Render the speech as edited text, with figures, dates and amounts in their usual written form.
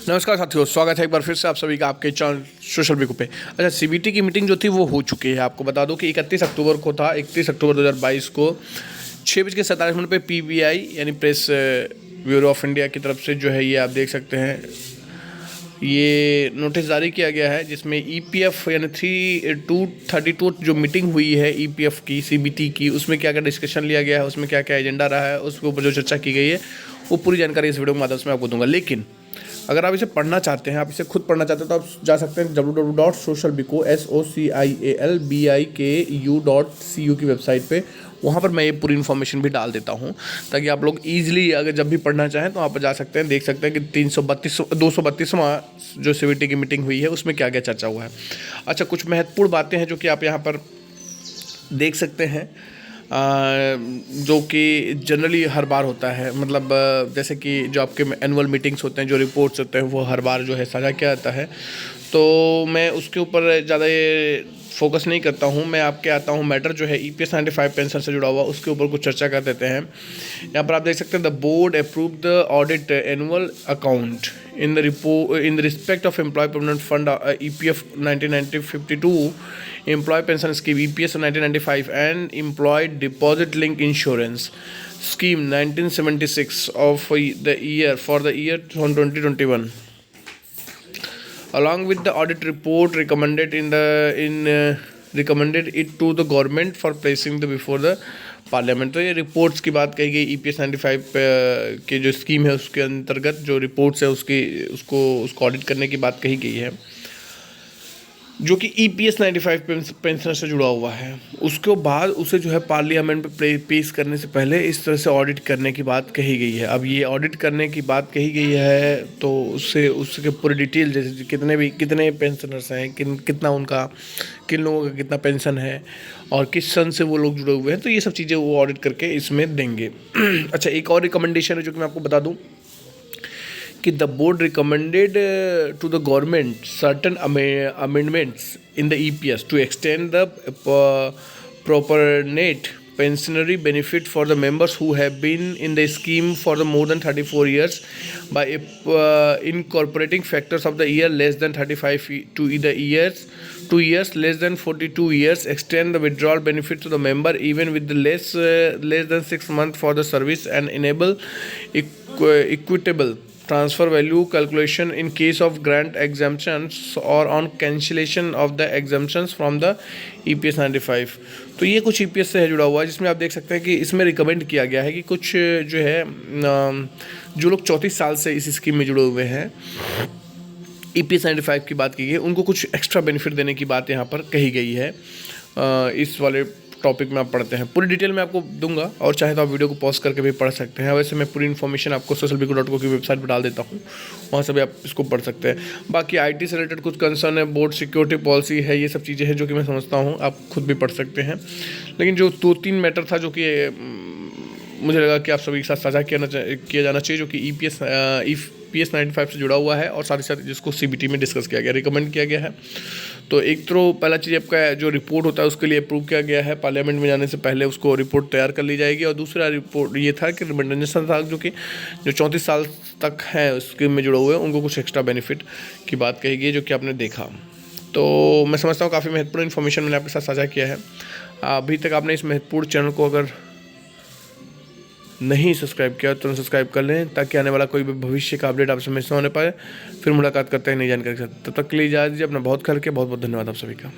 नमस्कार साथियों, स्वागत है एक बार फिर से आप सभी का आपके चैनल सोशल बिकू पे। अच्छा, सीबीटी की मीटिंग जो थी वो हो चुकी है। आपको बता दूं कि 31 अक्टूबर को था। 31 अक्टूबर 2022 को 6:47 पे पीबीआई यानी प्रेस ब्यूरो ऑफ इंडिया की तरफ से जो है ये आप देख सकते हैं, ये नोटिस जारी किया गया है जिसमें ईपीएफ यानी 232 जो मीटिंग हुई है ईपीएफ की, सीबीटी की, उसमें क्या क्या डिस्कशन लिया गया है, उसमें क्या क्या एजेंडा रहा है, उसके ऊपर जो चर्चा की गई है वो पूरी जानकारी इस वीडियो के माध्यम से मैं आपको दूंगा। लेकिन अगर आप इसे पढ़ना चाहते हैं, आप इसे खुद पढ़ना चाहते हैं, तो आप जा सकते हैं www.socialbiku socialbiku.cu की वेबसाइट पे। वहाँ पर मैं ये पूरी इन्फॉर्मेशन भी डाल देता हूँ ताकि आप लोग ईजिली अगर जब भी पढ़ना चाहें तो वहाँ पर जा सकते हैं, देख सकते हैं कि 232वां जो सीबीटी की मीटिंग हुई है उसमें क्या क्या चर्चा हुआ है। अच्छा, कुछ महत्वपूर्ण बातें हैं जो कि आप यहाँ पर देख सकते हैं, जो कि जनरली हर बार होता है। मतलब जैसे कि जो आपके एनुअल मीटिंग्स होते हैं, जो रिपोर्ट्स होते हैं, वो हर बार जो है साझा किया जाता है। तो मैं उसके ऊपर ज़्यादा ये फोकस नहीं करता हूँ। मैं आपके आता हूँ मैटर जो है EPS 95 पेंशन से जुड़ा हुआ, उसके ऊपर कुछ चर्चा कर देते हैं। यहाँ पर आप देख सकते हैं, the board approve the audit annual account in the respect of employ permanent fund EPF 1952 Employee Pension Scheme EPS 1995 and Employee Deposit Link Insurance Scheme 1976 of the year for the year 2021, along with the audit report recommended recommended it to the government for placing the before the parliament. तो ये reports की बात कही गई। EPS 95 के जो scheme है उसके अंतर्गत जो रिपोर्ट्स है उसको ऑडिट करने की बात कही गई है, जो कि EPS 95 पेंशनर से जुड़ा हुआ है। उसके बाद उसे जो है पार्लियामेंट पे पेश करने से पहले इस तरह से ऑडिट करने की बात कही गई है। अब ये ऑडिट करने की बात कही गई है तो उसके पूरी डिटेल, जैसे कितने पेंशनर्स हैं, किन लोगों का कितना पेंशन है और किस सन से वो लोग जुड़े हुए हैं, तो ये सब चीज़ें वो ऑडिट करके इसमें देंगे। अच्छा, एक और रिकमेंडेशन है जो कि मैं आपको बता दूँ कि the board recommended to the government certain amendments in the EPS to extend the proportionate pensionary benefit for the members who have been in the scheme for the more than 34 years by incorporating factors of the year less than 35 to the years 2 years less than 42 years, extend the withdrawal benefit to the member even with the less than 6 months for the service, and enable equitable transfer value calculation in case of grant exemptions or on cancellation of the exemptions from the EPS 95। तो ये कुछ EPS से है जुड़ा हुआ है, जिसमें आप देख सकते हैं कि इसमें रिकमेंड किया गया है कि कुछ जो है जो लोग 34 साल से इस स्कीम में जुड़े हुए हैं, EPS 95 की बात की गई, उनको कुछ एक्स्ट्रा बेनिफिट देने की बात यहाँ पर कही गई है। इस वाले टॉपिक में आप पढ़ते हैं, पूरी डिटेल में आपको दूंगा, और चाहे तो आप वीडियो को पॉज करके भी पढ़ सकते हैं। वैसे मैं पूरी इन्फॉर्मेशन आपको socialbiku.co की वेबसाइट पर डाल देता हूँ, वहाँ से भी आप इसको पढ़ सकते हैं। बाकी IT से रिलेटेड कुछ कंसर्न है, बोर्ड सिक्योरिटी पॉलिसी है, ये सब चीज़ें हैं जो कि मैं समझता हूँ आप खुद भी पढ़ सकते हैं। लेकिन जो 2-3 मैटर था जो कि मुझे लगा कि आप सभी के साथ साझा किया जाना चाहिए, जो कि EPS 95 से जुड़ा हुआ है और साथ ही साथ जिसको CBT में डिस्कस किया गया, रिकमेंड किया गया है। तो एक तो पहला चीज़ आपका जो रिपोर्ट होता है उसके लिए अप्रूव किया गया है, पार्लियामेंट में जाने से पहले उसको रिपोर्ट तैयार कर ली जाएगी। और दूसरा रिपोर्ट ये था कि रिकमेंडेशन था जो 34 साल तक है उस स्कीम में जुड़े हुए हैं, उनको कुछ एक्स्ट्रा बेनिफिट की बात कही गई, जो कि आपने देखा। तो मैं समझता हूँ काफ़ी महत्वपूर्ण इन्फॉर्मेशन मैंने आपके साथ साझा किया है। अभी तक आपने इस महत्वपूर्ण चैनल को अगर नहीं सब्सक्राइब किया तो सब्सक्राइब कर लें, ताकि आने वाला कोई भी भविष्य का अपडेट आपसे मिस ना होने पाए। फिर मुलाकात करते हैं नई जानकारी के साथ, तब तक के लिए इजाज़त दीजिए। अपना बहुत ख्याल रखिए। बहुत बहुत धन्यवाद आप सभी का।